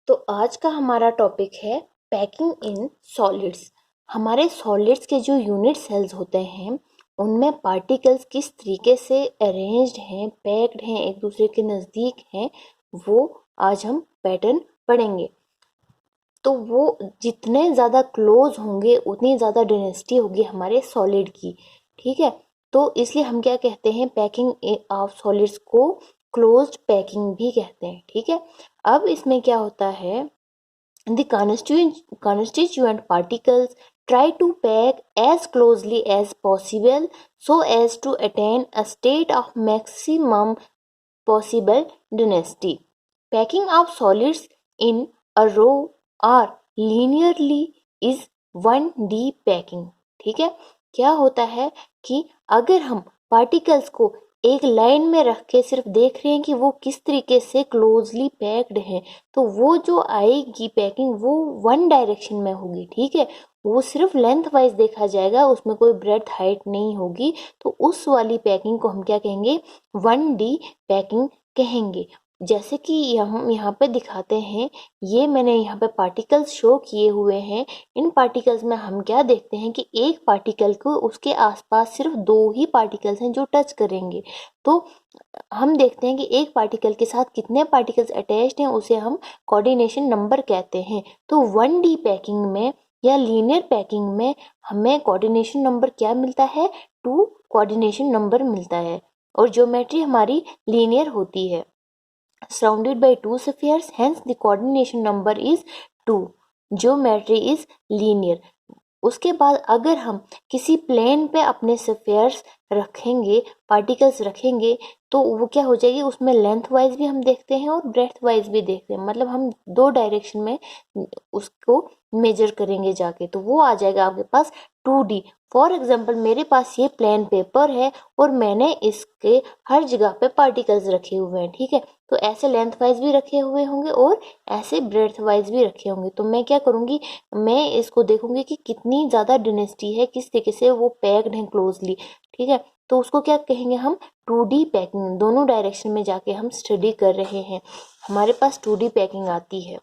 तो आज का हमारा टॉपिक है पैकिंग इन सॉलिड्स। हमारे सॉलिड्स के जो यूनिट सेल्स होते हैं उनमें पार्टिकल्स किस तरीके से अरेंज्ड हैं, पैक्ड हैं, एक दूसरे के नज़दीक हैं, वो आज हम पैटर्न पढ़ेंगे। तो वो जितने ज़्यादा क्लोज होंगे उतनी ज़्यादा डेंसिटी होगी हमारे सॉलिड की। ठीक है, तो इसलिए हम क्या कहते हैं, पैकिंग ऑफ सॉलिड्स को क्लोज्ड पैकिंग भी कहते हैं। ठीक है, अब इसमें क्या होता है, the constituent particles try to pack as closely as possible so as to attain a state of maximum possible density. Packing of solids in a row or linearly is 1D packing. ठीक है, क्या होता है कि अगर हम particles को एक लाइन में रख के सिर्फ देख रहे हैं कि वो किस तरीके से क्लोजली पैक्ड हैं, तो वो जो आएगी पैकिंग वो वन डायरेक्शन में होगी। ठीक है, वो सिर्फ लेंथ वाइज देखा जाएगा, उसमें कोई ब्रेड्थ हाइट नहीं होगी। तो उस वाली पैकिंग को हम क्या कहेंगे, 1D पैकिंग कहेंगे। जैसे कि हम यहाँ पे दिखाते हैं, ये मैंने यहाँ पे पार्टिकल्स शो किए हुए हैं। इन पार्टिकल्स में हम क्या देखते हैं कि एक पार्टिकल को उसके आसपास सिर्फ दो ही पार्टिकल्स हैं जो टच करेंगे। तो हम देखते हैं कि एक पार्टिकल के साथ कितने पार्टिकल्स अटैच्ड हैं, उसे हम कोऑर्डिनेशन नंबर कहते हैं। तो 1D पैकिंग में या लीनियर पैकिंग में हमें कोऑर्डिनेशन नंबर क्या मिलता है, 2 कोऑर्डिनेशन नंबर मिलता है। और ज्योमेट्री हमारी लीनियर होती है, surrounded by two spheres, hence the coordination number is 2. Geometry is linear. उसके बाद अगर हम किसी प्लेन पे अपने स्फेयर्स रखेंगे, पार्टिकल्स रखेंगे, तो वो क्या हो जाएगी, उसमें लेंथ वाइज भी हम देखते हैं और ब्रेथ वाइज भी देखते हैं। मतलब हम दो डायरेक्शन में उसको मेजर करेंगे जाके, तो वो आ जाएगा आपके पास 2D। फॉर एग्जाम्पल मेरे पास ये प्लेन पेपर है और मैंने इसके हर जगह पे पार्टिकल्स रखे हुए हैं। ठीक है, तो ऐसे लेंथ वाइज भी रखे हुए होंगे और ऐसे ब्रेथ वाइज भी रखे होंगे। तो मैं क्या करूँगी, मैं इसको देखूंगी कि कितनी ज़्यादा डेंसिटी है, किस तरीके से वो पैक्ड है क्लोजली। ठीक है, तो उसको क्या कहेंगे हम, 2D पैकिंग। दोनों डायरेक्शन में जाके हम स्टडी कर रहे हैं, हमारे पास 2D पैकिंग आती है।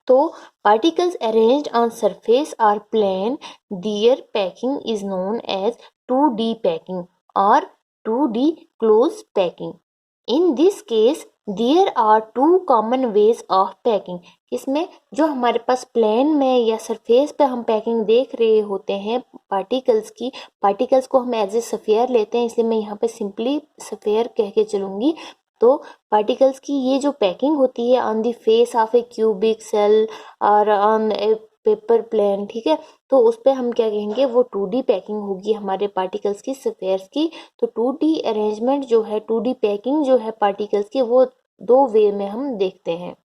तो particles arranged on surface are plane, their packing is known as 2D packing or 2D close packing. In this case, there are two common ways of packing. इसमें जो हमारे पास प्लेन में या सरफेस पे हम पैकिंग देख रहे होते हैं पार्टिकल्स की, पार्टिकल्स को हम एज ए सफेयर लेते हैं, इसलिए मैं यहाँ पे सिंपली सफेयर कह के चलूँगी। तो पार्टिकल्स की ये जो पैकिंग होती है on the face of a cubic cell और ऑन ए पेपर प्लेन, ठीक है, तो उस पर हम क्या कहेंगे, वो 2D पैकिंग होगी हमारे पार्टिकल्स की, स्फेयर्स की। तो 2D अरेंजमेंट जो है, 2D पैकिंग जो है पार्टिकल्स की, वो दो वे में हम देखते हैं।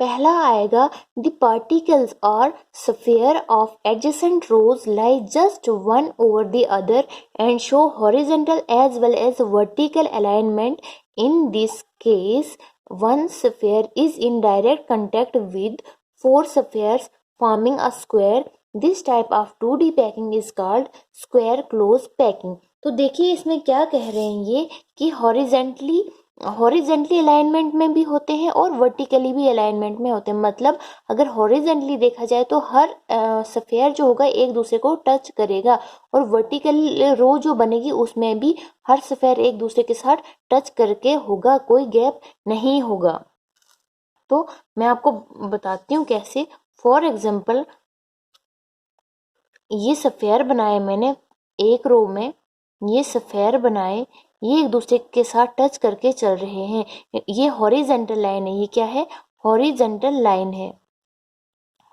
पहला आएगा, द पार्टिकल्स और sphere of adjacent rows lie just one over the other and show horizontal as well as vertical alignment. In this case one sphere is in direct contact with four spheres forming a square. This type of 2D packing is called square close packing. तो देखिए इसमें क्या कह रहे हैं ये, कि horizontally alignment में भी होते हैं और वर्टिकली भी अलाइनमेंट में होते हैं। मतलब अगर हॉरिजेंटली देखा जाए तो हर स्फेयर जो होगा एक दूसरे को टच करेगा, और वर्टिकल रो जो बनेगी उसमें भी हर स्फेयर एक दूसरे के साथ टच करके होगा, कोई गैप नहीं होगा। तो मैं आपको बताती हूँ कैसे। फॉर एग्जाम्पल ये स्फेयर बनाए मैंने एक रो में, ये स्फेयर बनाए, ये एक दूसरे के साथ टच करके चल रहे हैं। ये हॉरिजेंटल लाइन है, ये क्या है, हॉरिजेंटल लाइन है,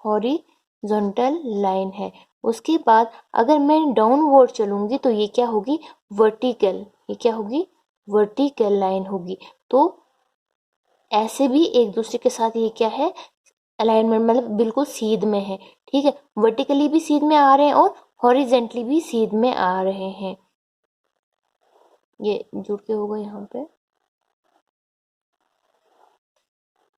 हॉरिजॉन्टल लाइन है। उसके बाद अगर मैं डाउनवर्ड चलूंगी तो ये क्या होगी, वर्टिकल, ये क्या होगी, वर्टिकल लाइन होगी। तो ऐसे भी एक दूसरे के साथ ये क्या है, अलाइनमेंट, मतलब बिल्कुल सीध में है। ठीक है, वर्टिकली भी सीध में आ रहे हैं और हॉरिजेंटली भी सीध में आ रहे हैं। ये जुड़ के होगा यहाँ पे।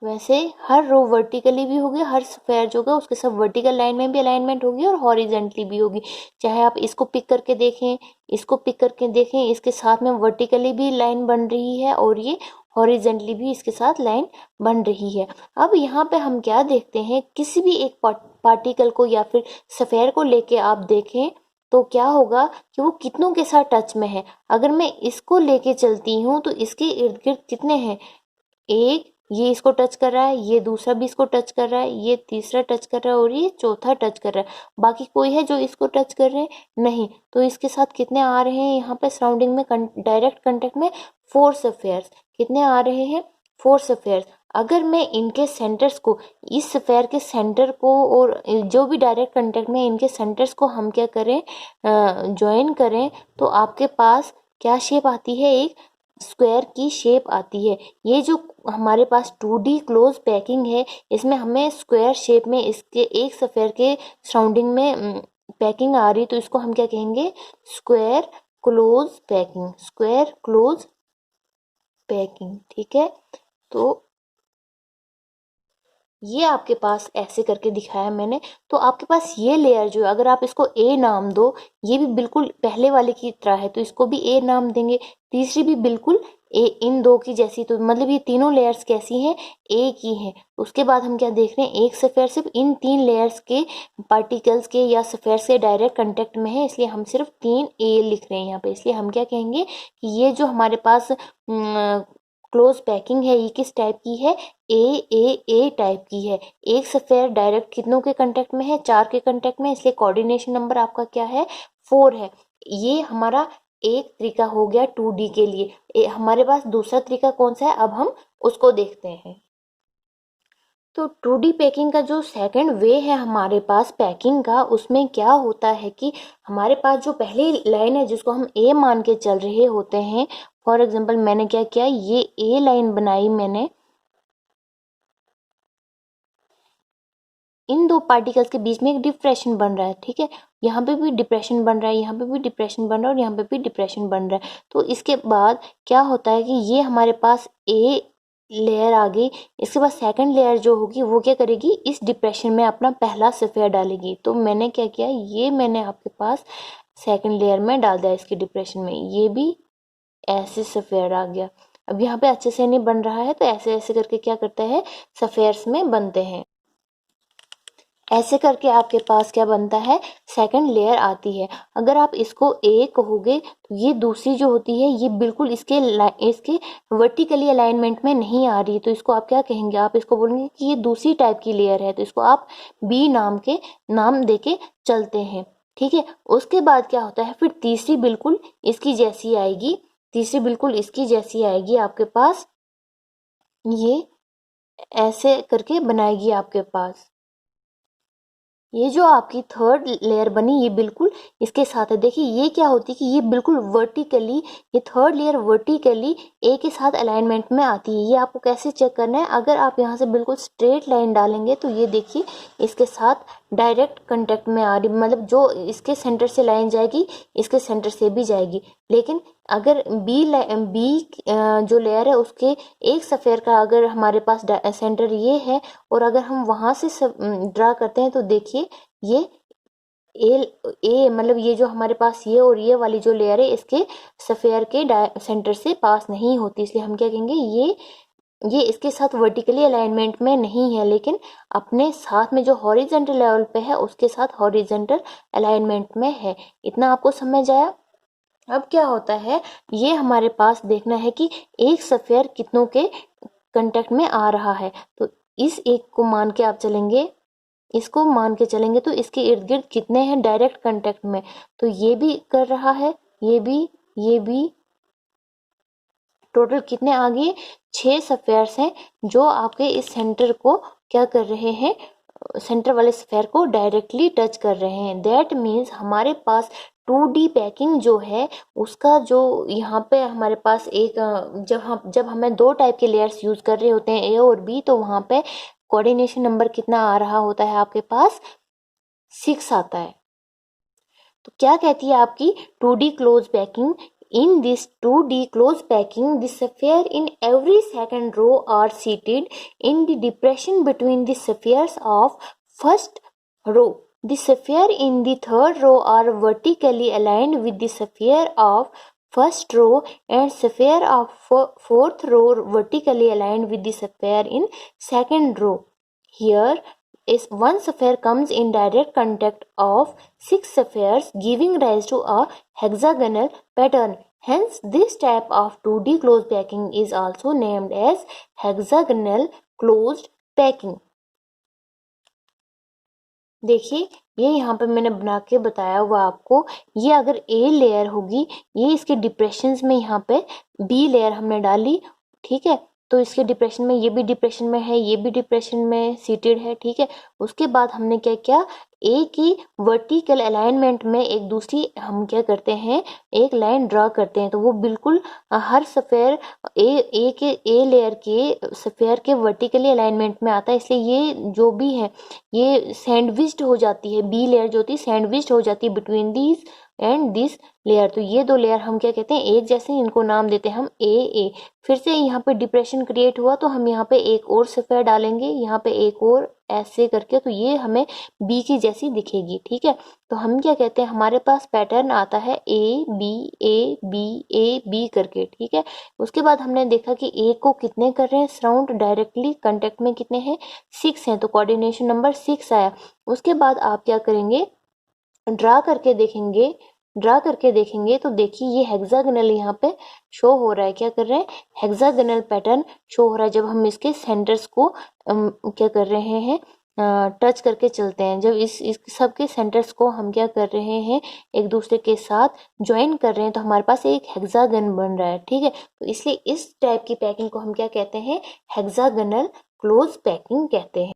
वैसे हर रो वर्टिकली भी होगी, हर स्क्वायर जो होगा उसके सब वर्टिकल लाइन में भी अलाइनमेंट होगी और हॉरिजेंटली भी होगी। चाहे आप इसको पिक करके देखें, इसको पिक करके देखें, इसके साथ में वर्टिकली भी लाइन बन रही है और ये हॉरिजेंटली भी इसके साथ लाइन बन रही है। अब यहाँ पे हम क्या देखते हैं, किसी भी एक पार्टिकल को या फिर स्फेयर को लेके आप देखें तो क्या होगा कि वो कितनों के साथ टच में है। अगर मैं इसको लेके चलती हूँ तो इसके इर्द गिर्द कितने हैं, एक ये इसको टच कर रहा है, ये दूसरा भी इसको टच कर रहा है, ये तीसरा टच कर रहा है और ये चौथा टच कर रहा है। बाकी कोई है जो इसको टच कर रहे हैं? नहीं। तो इसके साथ कितने आ रहे हैं यहाँ पे सराउंडिंग में डायरेक्ट कांटेक्ट में? 4 स्फेयर्स। कितने आ रहे हैं? 4 स्फेयर्स। अगर मैं इनके सेंटर्स को, इस स्फेयर के सेंटर को और जो भी डायरेक्ट कांटेक्ट में इनके सेंटर्स को हम क्या करें, ज्वाइन करें, तो आपके पास क्या शेप आती है? एक स्क्वायर की शेप आती है। ये जो हमारे पास 2D क्लोज पैकिंग है, इसमें हमें स्क्वायर शेप में इसके एक स्फेयर के सराउंडिंग में पैकिंग आ रही, तो इसको हम क्या कहेंगे? Square close packing. Square close packing, ठीक है। तो ये आपके पास ऐसे करके दिखाया मैंने। तो आपके पास ये लेयर जो है, अगर आप इसको ए नाम दो, ये भी बिल्कुल पहले वाले की तरह है तो इसको भी ए नाम देंगे। तीसरी भी बिल्कुल ए, इन दो की जैसी, तो मतलब ये तीनों लेयर्स कैसी हैं? ए की हैं। उसके बाद हम क्या देख रहे हैं, एक स्फेयर सिर्फ इन 3 लेयर्स के पार्टिकल्स के या स्फेयर्स के डायरेक्ट कांटेक्ट में है, इसलिए हम सिर्फ 3 ए लिख रहे हैं यहाँ पे। इसलिए हम क्या कहेंगे कि ये जो हमारे पास क्लोज पैकिंग है, ये किस टाइप की है? ए टाइप की है। एक स्फेयर डायरेक्ट कितनों के कांटेक्ट में है? 4 के कांटेक्ट में, इसलिए कोऑर्डिनेशन नंबर आपका क्या है? 4 है। ये हमारा एक तरीका हो गया 2D के लिए। हमारे पास दूसरा तरीका कौन सा है, अब हम उसको देखते हैं। तो 2D पैकिंग का जो सेकंड वे है हमारे पास पैकिंग का, उसमें क्या होता है कि हमारे पास जो पहली लाइन है जिसको हम ए मान के चल रहे होते हैं, फॉर एग्जांपल मैंने क्या किया, ये ए लाइन बनाई मैंने, इन दो पार्टिकल्स के बीच में एक डिप्रेशन बन रहा है, ठीक है। यहाँ पे भी डिप्रेशन बन रहा है, यहाँ पे भी डिप्रेशन बन रहा है और यहाँ पे भी डिप्रेशन बन रहा है। तो इसके बाद क्या होता है कि ये हमारे पास ए लेयर आ गई। इसके बाद सेकंड लेयर जो होगी वो क्या करेगी, इस डिप्रेशन में अपना पहला स्फेयर डालेगी। तो मैंने क्या किया, ये मैंने आपके पास सेकंड लेयर में डाल दिया इसके डिप्रेशन में, ये भी ऐसे स्फेयर आ गया। अब यहाँ पे अच्छे से नहीं बन रहा है तो ऐसे ऐसे करके क्या करता है, स्फेयर्स में बनते हैं। ऐसे करके आपके पास क्या बनता है, सेकंड लेयर आती है। अगर आप इसको ए कहोगे तो ये दूसरी जो होती है ये बिल्कुल इसके वर्टिकली अलाइनमेंट में नहीं आ रही, तो इसको आप क्या कहेंगे, आप इसको बोलेंगे कि ये दूसरी टाइप की लेयर है, तो इसको आप बी नाम देके चलते हैं, ठीक है। उसके बाद क्या होता है, फिर तीसरी बिल्कुल इसकी जैसी आएगी, तीसरी बिल्कुल इसकी जैसी आएगी आपके पास, ये ऐसे करके बनाएगी आपके पास। ये जो आपकी थर्ड लेयर बनी ये बिल्कुल इसके साथ है। देखिए ये क्या होती है कि ये बिल्कुल वर्टिकली, ये थर्ड लेयर वर्टिकली ए के साथ अलाइनमेंट में आती है। ये आपको कैसे चेक करना है, अगर आप यहाँ से बिल्कुल स्ट्रेट लाइन डालेंगे तो ये देखिए इसके साथ डायरेक्ट कांटेक्ट में आ रही, मतलब जो इसके सेंटर से लाइन जाएगी इसके सेंटर से भी जाएगी। लेकिन अगर बी जो लेयर है उसके एक स्फेयर का अगर हमारे पास सेंटर ये है और अगर हम वहां से ड्रा करते हैं तो देखिए ये ए मतलब ये जो हमारे पास ये और ये वाली जो लेयर है इसके स्फेयर के सेंटर से पास नहीं होती, इसलिए हम क्या कहेंगे, ये इसके साथ वर्टिकली अलाइनमेंट में नहीं है, लेकिन अपने साथ में जो हॉरिजेंटल लेवल पे है उसके साथ हॉरिजेंटल अलाइनमेंट में है। इतना आपको समझ आया। अब क्या होता है, ये हमारे पास देखना है कि एक स्फेयर कितनों के कांटेक्ट में आ रहा है। तो इस एक को मान के आप चलेंगे, इसको मान के चलेंगे तो इसके इर्द गिर्द कितने हैं डायरेक्ट कांटेक्ट में, तो ये भी कर रहा है, ये भी टोटल कितने आ गए, 6 स्फेयर्स हैं जो आपके इस सेंटर को क्या कर रहे हैं, सेंटर वाले स्फेयर को डायरेक्टली टच कर रहे हैं। दैट मीन्स हमारे पास 2D पैकिंग जो है उसका जो यहाँ पे हमारे पास एक जब हमें दो टाइप के लेयर्स यूज कर रहे होते हैं ए और बी, तो वहाँ पे कोऑर्डिनेशन नंबर कितना आ रहा होता है आपके पास, 6 आता है। तो क्या कहती है आपकी 2D close packing, In this 2D closed packing, the sphere in every second row are seated in the depression between the spheres of first row. The sphere in the third row are vertically aligned with the sphere of first row and sphere of fourth row vertically aligned with the sphere in second row. Here is one sphere comes in direct contact of 6 spheres, giving rise to a hexagonal pattern. Hence, this type of 2D closed packing is also named as hexagonal closed packing. देखिए ये यहाँ पे मैंने बना के बताया हुआ आपको, ये अगर ए लेयर होगी, ये इसके डिप्रेशंस में यहाँ पे बी लेयर हमने डाली, ठीक है, तो इसके डिप्रेशन में ये भी डिप्रेशन में है, ये भी डिप्रेशन में सीटेड है, ठीक है। उसके बाद हमने क्या किया, ए की वर्टिकल अलाइनमेंट में एक दूसरी हम क्या करते हैं, एक लाइन ड्रा करते हैं, तो वो बिल्कुल हर स्फेयर ए लेयर के स्फेयर के वर्टिकली अलाइनमेंट में आता है, इसलिए ये जो भी है ये सैंडविच्ड हो जाती है, बी लेयर जो होती है सैंडविच्ड हो जाती है between this and this layer. तो ये दो लेयर हम क्या कहते हैं, एक जैसे, इनको नाम देते हैं हम ए। फिर से यहाँ पे डिप्रेशन क्रिएट हुआ तो हम यहाँ पे एक और स्फेयर डालेंगे, यहाँ पे एक और ऐसे करके, तो ये हमें बी की जैसी दिखेगी, ठीक है। तो हम क्या कहते हैं, हमारे पास पैटर्न आता है ए बी करके, ठीक है। उसके बाद हमने देखा कि ए को कितने कर रहे हैं सराउंड, डायरेक्टली कांटेक्ट में कितने हैं, 6 हैं, तो कोऑर्डिनेशन नंबर 6 आया। उसके बाद आप क्या करेंगे, ड्रा करके देखेंगे तो देखिए ये हेक्सागोनल यहाँ पे शो हो रहा है, क्या कर रहे हैं, हेक्सागोनल पैटर्न शो हो रहा है। जब हम इसके सेंटर्स को क्या कर रहे हैं, टच करके चलते हैं, जब इस सब के सेंटर्स को हम क्या कर रहे हैं, एक दूसरे के साथ ज्वाइन कर रहे हैं, तो हमारे पास एक हेक्सागन बन रहा है, ठीक है। तो इसलिए इस टाइप की पैकिंग को हम क्या कहते हैं, हेक्सागोनल क्लोज पैकिंग कहते हैं।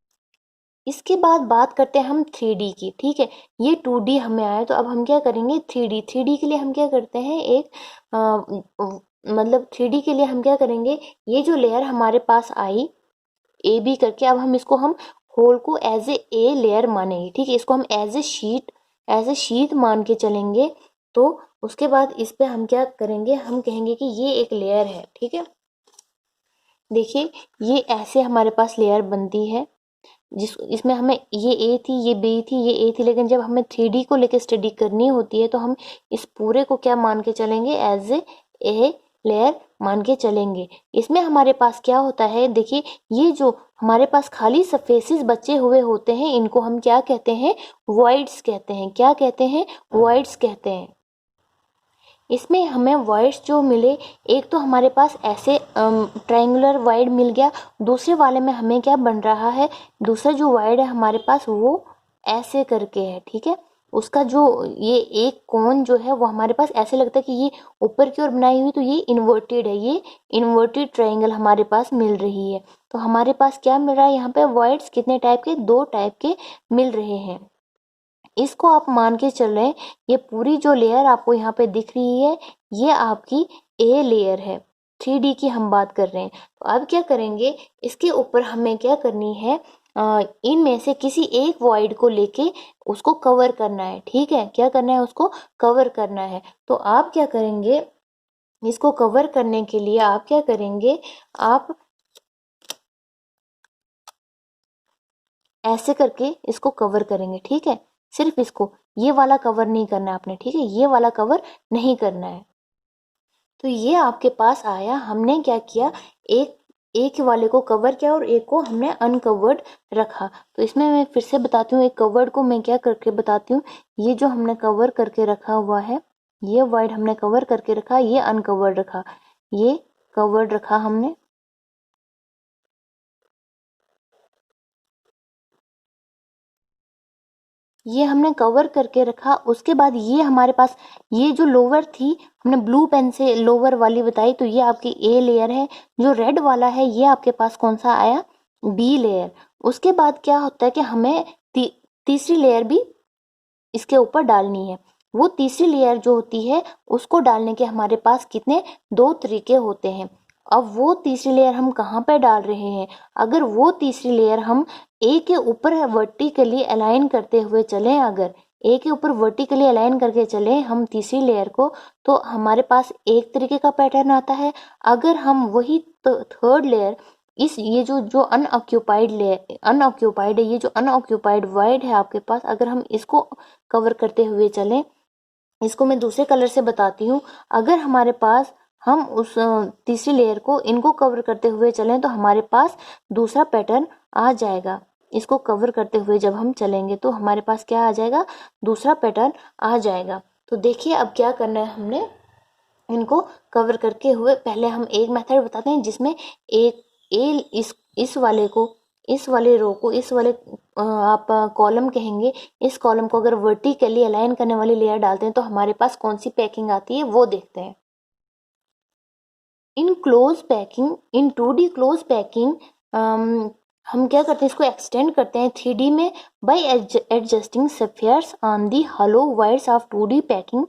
इसके बाद बात करते हैं हम 3D की, ठीक है। ये 2D हमें आया, तो अब हम क्या करेंगे 3D के लिए हम क्या करते हैं, एक मतलब 3D के लिए हम क्या करेंगे, ये जो लेयर हमारे पास आई ए बी करके, अब हम इसको हम होल को एज ए लेयर मानेंगे, ठीक है। इसको हम एज ए शीट मान के चलेंगे। तो उसके बाद इस पे हम क्या करेंगे, हम कहेंगे कि ये एक लेयर है, ठीक है। देखिए ये ऐसे हमारे पास लेयर बनती है, इसमें हमें ये ए थी, ये बी थी, ये ए थी, लेकिन जब हमें 3D को लेकर स्टडी करनी होती है तो हम इस पूरे को क्या मान के चलेंगे, एज ए लेयर मान के चलेंगे। इसमें हमारे पास क्या होता है, देखिए ये जो हमारे पास खाली सरफेसेस बचे हुए होते हैं, इनको हम क्या कहते हैं, वॉइड्स कहते हैं। क्या कहते हैं, वॉइड्स कहते हैं। इसमें हमें वॉइड्स जो मिले, एक तो हमारे पास ऐसे ट्रायंगुलर वाइड मिल गया, दूसरे वाले में हमें क्या बन रहा है, दूसरा जो वाइड है हमारे पास वो ऐसे करके है, ठीक है। उसका जो ये एक कोन जो है वो हमारे पास ऐसे लगता है कि ये ऊपर की ओर बनाई हुई, तो ये इन्वर्टेड है, ये इन्वर्टेड ट्रायंगल हमारे पास मिल रही है। तो हमारे पास क्या मिल रहा है, यहाँ पे वॉइड्स कितने टाइप के, 2 टाइप के मिल रहे हैं। इसको आप मान के चल रहे हैं, ये पूरी जो लेयर आपको यहाँ पे दिख रही है, ये आपकी ए लेयर है। 3D की हम बात कर रहे हैं। तो अब क्या करेंगे, इसके ऊपर हमें क्या करनी है, इनमें से किसी एक वॉइड को लेके उसको कवर करना है, ठीक है। क्या करना है, उसको कवर करना है। तो आप क्या करेंगे, इसको कवर करने के लिए आप क्या करेंगे, आप ऐसे करके इसको कवर करेंगे, ठीक है। सिर्फ इसको, ये वाला कवर नहीं करना है आपने, ठीक है, ये वाला कवर नहीं करना है। तो ये आपके पास आया, हमने क्या किया, एक वाले को कवर किया और एक को हमने अनकवर्ड रखा। तो इसमें मैं फिर से बताती हूँ, एक कवर्ड को मैं क्या करके बताती हूँ, ये जो हमने कवर करके रखा हुआ है, ये वाइड हमने कवर करके रखा, ये अनकवर्ड रखा, ये कवर्ड रखा हमने, ये हमने कवर करके रखा। उसके बाद ये हमारे पास, ये जो लोअर थी हमने ब्लू पेन से लोअर वाली बताई, तो ये आपकी ए लेयर है। जो रेड वाला है ये आपके पास कौन सा आया, बी लेयर। उसके बाद क्या होता है कि हमें तीसरी लेयर भी इसके ऊपर डालनी है। वो तीसरी लेयर जो होती है उसको डालने के हमारे पास कितने, 2 तरीके होते हैं। अब वो तीसरी लेयर हम कहाँ पे डाल रहे हैं, अगर वो तीसरी लेयर हम ए के ऊपर वर्टिकली अलाइन करते हुए चलें, अगर ए के ऊपर वर्टिकली अलाइन करके चले हम तीसरी लेयर को, तो हमारे पास एक तरीके का पैटर्न आता है। अगर हम वही थर्ड लेयर इस ये जो अनऑक्यूपाइड लेयर अनऑक्यूपाइड है, ये जो अनऑक्यूपाइड वाइड है आपके पास, अगर हम इसको कवर करते हुए चलें, इसको मैं दूसरे कलर से बताती हूँ। अगर हमारे पास हम उस तीसरी लेयर को इनको कवर करते हुए चलें तो हमारे पास दूसरा पैटर्न आ जाएगा। इसको कवर करते हुए जब हम चलेंगे तो हमारे पास क्या आ जाएगा, दूसरा पैटर्न आ जाएगा। तो देखिए अब क्या करना है, हमने इनको कवर करके हुए पहले हम एक मेथड बताते हैं जिसमें एक इस वाले को, इस वाले रो को, इस वाले आप कॉलम कहेंगे, इस कॉलम को अगर वर्टिकली अलाइन करने वाली लेयर डालते हैं तो हमारे पास कौन सी पैकिंग आती है वो देखते हैं। In close packing, in 2D close packing हम क्या करते हैं, इसको एक्सटेंड करते हैं 3D में bye adjusting spheres on the hollow wires of 2D packing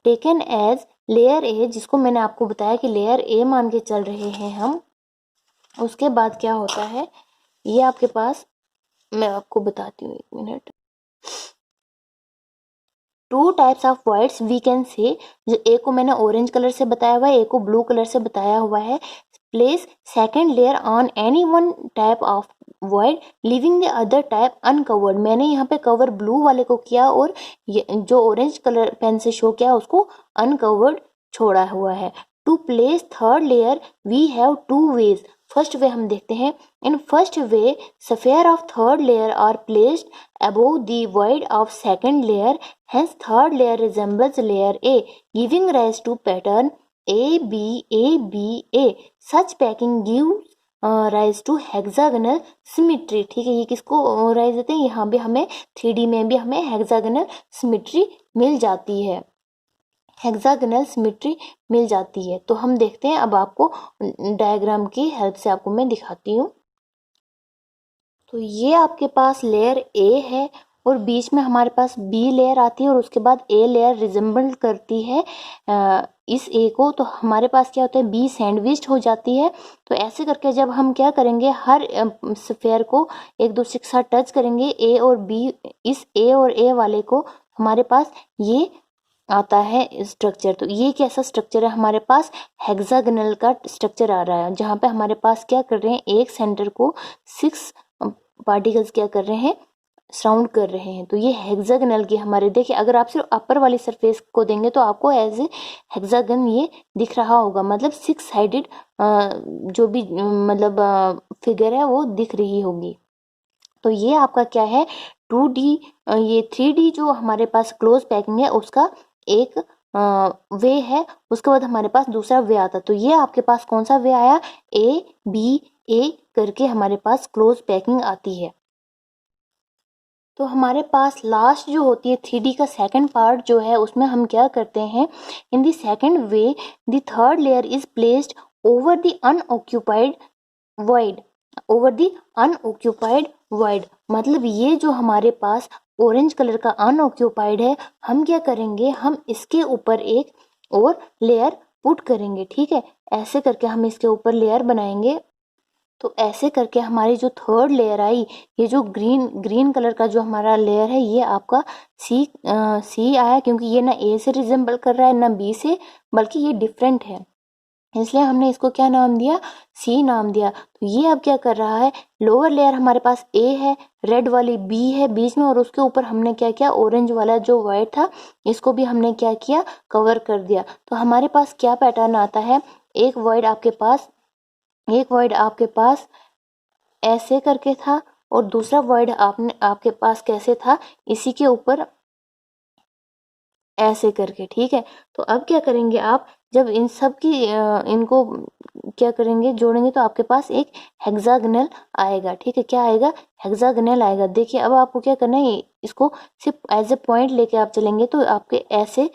taken edge layer A, जिसको मैंने आपको बताया कि लेयर ए मान के चल रहे हैं हम। उसके बाद क्या होता है, ये आपके पास मैं आपको बताती हूँ, 1 मिनट। 2 types of wires we can say, एक को मैंने ऑरेंज कलर से बताया हुआ है, एक को ब्लू कलर से बताया हुआ है। Place second layer on any one type of wire living the other type uncovered. मैंने यहाँ पे कवर ब्लू वाले को किया और जो ऑरेंज कलर पेन से शो किया उसको अनकवर्ड छोड़ा हुआ है। To place third layer we have 2 ways. First way हम देखते हैं। In first way sphere of third layer are placed above the void of second layer, hence third layer resembles layer A, giving rise to pattern A. Such packing gives rise to hexagonal symmetry। ठीक है, ये किसको rise देते हैं, यहाँ भी हमें 3D में भी हमें हेक्सागोनल सिमेट्री मिल जाती है, हेक्सागोनल सिमेट्री मिल जाती है। तो हम देखते हैं, अब आपको डायग्राम की हेल्प से आपको मैं दिखाती हूँ। तो ये आपके पास लेयर ए है और बीच में हमारे पास बी लेयर आती है और उसके बाद ए लेयर रिजेंबल करती है इस ए को। तो हमारे पास क्या होता है, बी सैंडविच्ड हो जाती है। तो ऐसे करके जब हम क्या करेंगे, हर स्फीयर को एक दूसरे के साथ टच करेंगे, ए और बी, इस ए और ए वाले को हमारे पास ये आता है स्ट्रक्चर। तो ये कैसा स्ट्रक्चर है, हमारे पास हेक्सागोनल का स्ट्रक्चर आ रहा है, जहाँ पे हमारे पास क्या कर रहे हैं, एक सेंटर को 6 पार्टिकल्स क्या कर रहे हैं, सराउंड कर रहे हैं। तो ये हेक्सागोनल की हमारे, देखिए अगर आप सिर्फ अपर वाली सरफेस को देंगे तो आपको एज ए हेक्सागन ये दिख रहा होगा, मतलब 6 साइडेड जो भी मतलब फिगर है वो दिख रही होगी। तो ये आपका क्या है, 2D, ये 3D जो हमारे पास क्लोज पैकिंग है उसका एक वे है। उसके बाद हमारे पास दूसरा वे आता, तो ये आपके पास कौन सा वे आया, A करके हमारे पास क्लोज पैकिंग आती है। तो हमारे पास लास्ट जो होती है 3D का सेकंड पार्ट जो है, उसमें हम क्या करते हैं, in the second way the third layer is placed over the unoccupied void, over the unoccupied void. मतलब ये जो हमारे पास ऑरेंज कलर का अनऑक्यूपाइड है, हम क्या करेंगे, हम इसके ऊपर एक और लेयर पुट करेंगे। ठीक है, ऐसे करके हम इसके ऊपर लेयर बनाएंगे। तो ऐसे करके हमारी जो थर्ड लेयर आई, ये जो ग्रीन कलर का जो हमारा लेयर है, ये आपका सी आया, क्योंकि ये ना ए से रिजेंबल कर रहा है ना बी से, बल्कि ये डिफरेंट है, इसलिए हमने इसको क्या नाम दिया, सी नाम दिया। तो ये अब क्या कर रहा है, लोअर लेयर हमारे पास ए है, रेड वाली बी है बीच में, और उसके ऊपर हमने क्या किया, ऑरेंज वाला जो वाइट था इसको भी हमने क्या किया, कवर कर दिया। तो हमारे पास क्या पैटर्न आता है, एक वाइड आपके पास ऐसे करके था और दूसरा वर्ड आपके पास कैसे था, इसी के ऊपर ऐसे करके। ठीक है, तो अब क्या करेंगे आप, जब इन सब की इनको क्या करेंगे, जोड़ेंगे, तो आपके पास एक हेक्सागोनल आएगा। ठीक है, क्या आएगा, हेक्सागोनल आएगा। देखिए अब आपको क्या करना है, इसको सिर्फ एज ए पॉइंट लेके आप चलेंगे तो आपके ऐसे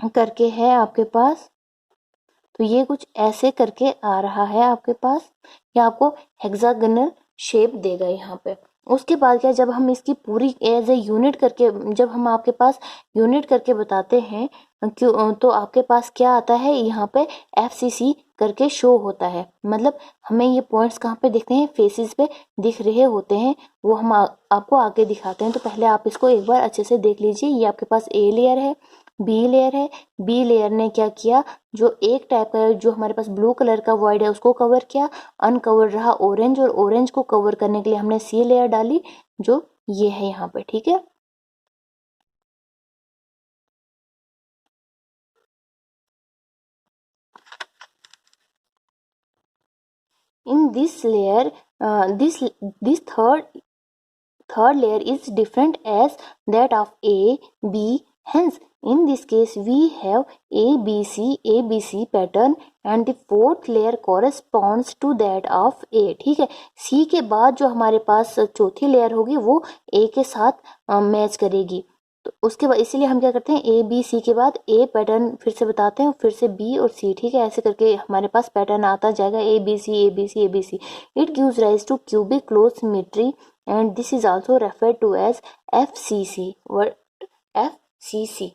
करके है आपके पास, तो ये कुछ ऐसे करके आ रहा है आपके पास, या आपको हेक्सागोनल शेप देगा यहाँ पे। उसके बाद क्या, जब हम इसकी पूरी एज ए यूनिट करके, जब हम आपके पास यूनिट करके बताते हैं क्यों, तो आपके पास क्या आता है यहाँ पे FCC करके शो होता है। मतलब हमें ये पॉइंट्स कहाँ पे दिखते हैं, फेसेस पे दिख रहे होते हैं, वो हम आपको आगे दिखाते हैं। तो पहले आप इसको एक बार अच्छे से देख लीजिए। ये आपके पास A लेयर है, B लेयर है। B लेयर ने क्या किया, जो एक टाइप का जो हमारे पास ब्लू कलर का वॉइड है उसको कवर किया, अनकवर्ड रहा ऑरेंज, और ऑरेंज को कवर करने के लिए हमने C लेयर डाली, जो ये है यहाँ पे। ठीक है, in this layer, this third layer is different as that of A, B. Hence, in this case, we have ABC pattern, and the fourth layer corresponds to that of A. ठीक है, C के बाद जो हमारे पास चौथी layer होगी वो A के साथ मैच करेगी। तो उसके बाद इसीलिए हम क्या करते हैं, ABC के बाद A पैटर्न फिर से बताते हैं, फिर से B और C। ठीक है, ऐसे करके हमारे पास पैटर्न आता जाएगा, ABC। It gives rise to cubic close symmetry, and this is also referred to as FCC, word FCC।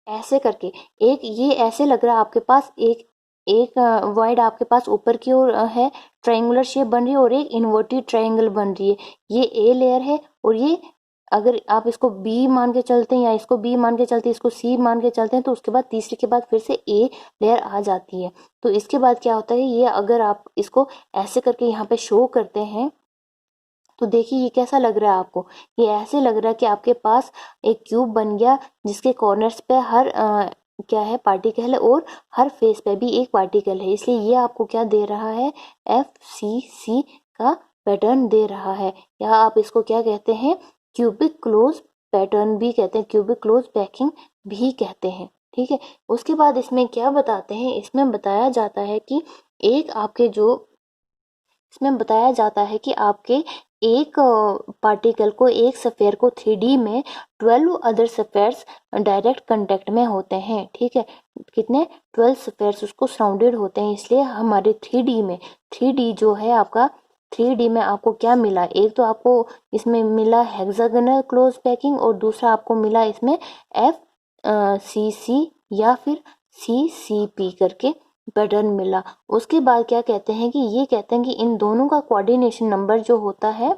ऐसे करके एक ये ऐसे लग रहा है आपके पास, एक एक वाइड आपके पास ऊपर की ओर है, ट्रायंगुलर शेप बन रही है, और एक इन्वर्टेड ट्रायंगल बन रही है। ये A लेयर है, और ये अगर आप इसको B मान के चलते हैं, या इसको B मान के चलते हैं, इसको C मान के चलते हैं, तो उसके बाद तीसरे के बाद फिर से A लेयर आ जाती है। तो इसके बाद क्या होता है, ये अगर आप इसको ऐसे करके यहाँ पे शो करते हैं, तो देखिए ये कैसा लग रहा है आपको। ये ऐसे लग रहा है कि आपके पास एक क्यूब बन गया, जिसके कॉर्नर्स पे हर क्या है, पार्टिकल है, और हर फेस पे भी एक पार्टिकल है। इसलिए ये आपको क्या दे रहा है, FCC का पैटर्न दे रहा है, या आप इसको क्या कहते हैं, क्यूबिक क्लोज पैटर्न भी कहते हैं, क्यूबिक क्लोज पैकिंग भी कहते हैं। ठीक है, उसके बाद इसमें क्या बताते हैं, इसमें बताया जाता है कि एक आपके जो इसमें बताया जाता है कि आपके एक पार्टिकल को, एक सफेयर को 3D में 12 अदर सफेयर्स डायरेक्ट कांटेक्ट में होते हैं। ठीक है, कितने, 12 सफेयर्स उसको सराउंडेड होते हैं। इसलिए हमारे 3D में, 3D जो है आपका, 3D में आपको क्या मिला, एक तो आपको इसमें मिला हेक्सागोनल क्लोज पैकिंग, और दूसरा आपको मिला इसमें FCC या फिर CCP करके पैटर्न मिला। उसके बाद क्या कहते हैं कि ये कहते हैं कि इन दोनों का कोऑर्डिनेशन नंबर जो होता है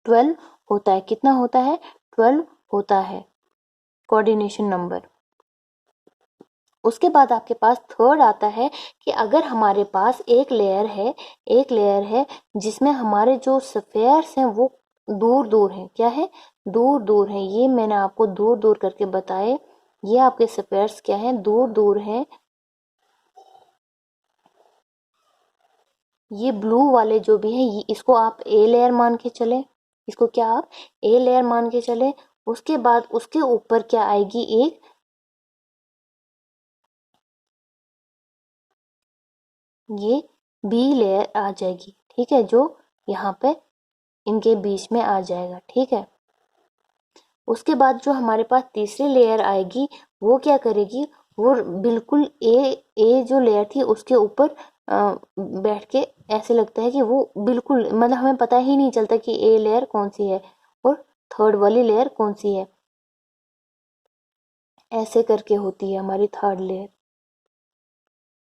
12 होता है। कितना होता है, 12 होता है कोऑर्डिनेशन नंबर। उसके बाद आपके पास थर्ड आता है कि अगर हमारे पास एक लेयर है जिसमें हमारे जो सफेयर्स हैं वो दूर दूर हैं, क्या है, दूर दूर हैं। ये मैंने आपको दूर दूर करके बताए, ये आपके सफेयर्स क्या हैं, दूर दूर हैं। ये ब्लू वाले जो भी हैं, इसको आप ए लेयर मान के चले, इसको क्या आप ए लेयर मान के चले। उसके बाद उसके ऊपर क्या आएगी, एक ये बी लेयर आ जाएगी। ठीक है, जो यहाँ पे इनके बीच में आ जाएगा। ठीक है, उसके बाद जो हमारे पास तीसरी लेयर आएगी वो क्या करेगी, वो बिल्कुल ए जो लेयर थी उसके ऊपर बैठ के ऐसे लगता है कि वो बिल्कुल, मतलब हमें पता ही नहीं चलता कि ए लेयर कौन सी है और थर्ड वाली लेयर कौन सी है। ऐसे करके होती है हमारी थर्ड लेयर।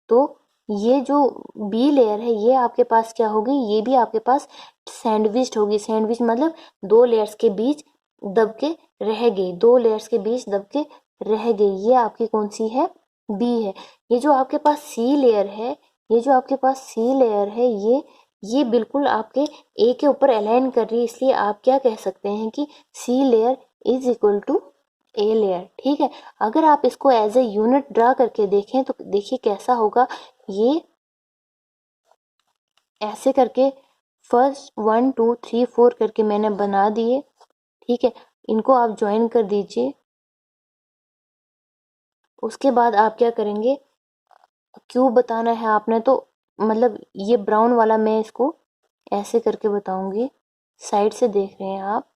तो ये जो बी लेयर है ये आपके पास क्या होगी, ये भी आपके पास सैंडविच होगी। सैंडविच मतलब दो लेयर्स के बीच दब के रह गई, दो लेयर्स के बीच दब के रह गई। ये आपकी कौन सी है, बी है। ये जो आपके पास सी लेयर है, ये जो आपके पास सी लेयर है, ये बिल्कुल आपके ए के ऊपर अलाइन कर रही है। इसलिए आप क्या कह सकते हैं कि C layer is equal to A layer. ठीक है, अगर आप इसको एज ए यूनिट ड्रा करके देखें तो देखिए कैसा होगा। ये ऐसे करके फर्स्ट 1 2 3 4 करके मैंने बना दिए। ठीक है, इनको आप ज्वाइन कर दीजिए। उसके बाद आप क्या करेंगे, क्यों बताना है आपने, तो मतलब ये ब्राउन वाला मैं इसको ऐसे करके बताऊंगी। साइड से देख रहे हैं आप,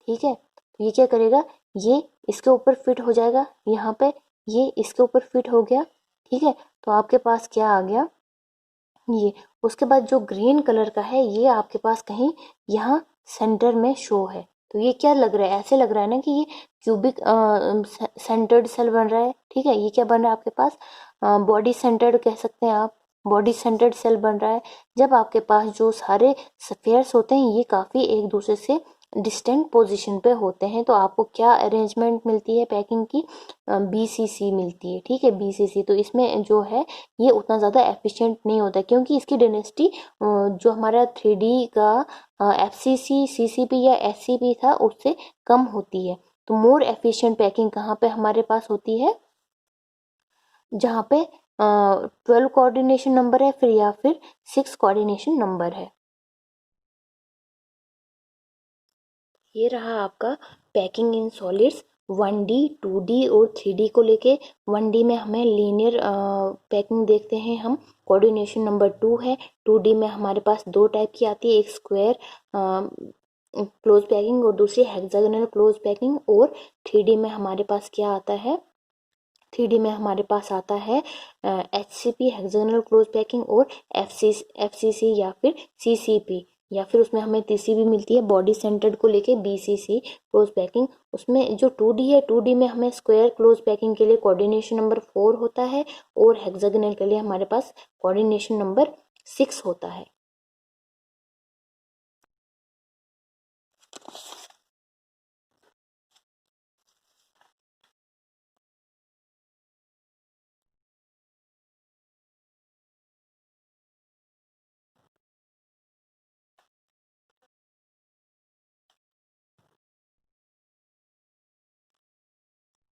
ठीक है। तो ये क्या करेगा, ये इसके ऊपर फिट हो जाएगा यहाँ पे, ये इसके ऊपर फिट हो गया। ठीक है, तो आपके पास क्या आ गया ये। उसके बाद जो ग्रीन कलर का है ये आपके पास कहीं यहाँ सेंटर में शो है। तो ये क्या लग रहा है, ऐसे लग रहा है ना कि ये क्यूबिक सेंटर्ड सेल बन रहा है। ठीक है, ये क्या बन रहा है आपके पास, बॉडी सेंटर्ड कह सकते हैं आप, बॉडी सेंटर्ड सेल बन रहा है। जब आपके पास जो सारे स्फेयर्स होते हैं ये काफ़ी एक दूसरे से डिस्टेंट पोजीशन पे होते हैं, तो आपको क्या अरेंजमेंट मिलती है पैकिंग की, बीसीसी मिलती है। ठीक है, बीसीसी। तो इसमें जो है ये उतना ज़्यादा एफिशिएंट नहीं होता क्योंकि इसकी डेंसिटी जो हमारा 3D का एफसीसी, सीसीपी या एससीपी था उससे कम होती है। तो मोर एफिशिएंट पैकिंग कहाँ पे हमारे पास होती है, जहाँ पे 12 कोऑर्डिनेशन नंबर है फिर या फिर 6 कोऑर्डिनेशन नंबर है। ये रहा आपका packing in solids 1D, 2D और 3D को लेके। 1D में हमें लीनियर पैकिंग देखते हैं हम, कोऑर्डिनेशन नंबर 2 है। 2D में हमारे पास दो टाइप की आती है, एक स्क्वायर क्लोज पैकिंग और दूसरी हेक्सागोनल क्लोज पैकिंग। और 3D में हमारे पास क्या आता है, 3D में हमारे पास आता है HCP हेक्सागोनल क्लोज पैकिंग और FCC या फिर CCP, या फिर उसमें हमें तीसरी भी मिलती है बॉडी सेंटर्ड को लेके BCC क्लोज पैकिंग। उसमें जो 2D है, 2D में हमें स्क्वायर क्लोज पैकिंग के लिए कोऑर्डिनेशन नंबर 4 होता है और हेक्सागोनल के लिए हमारे पास कोऑर्डिनेशन नंबर 6 होता है।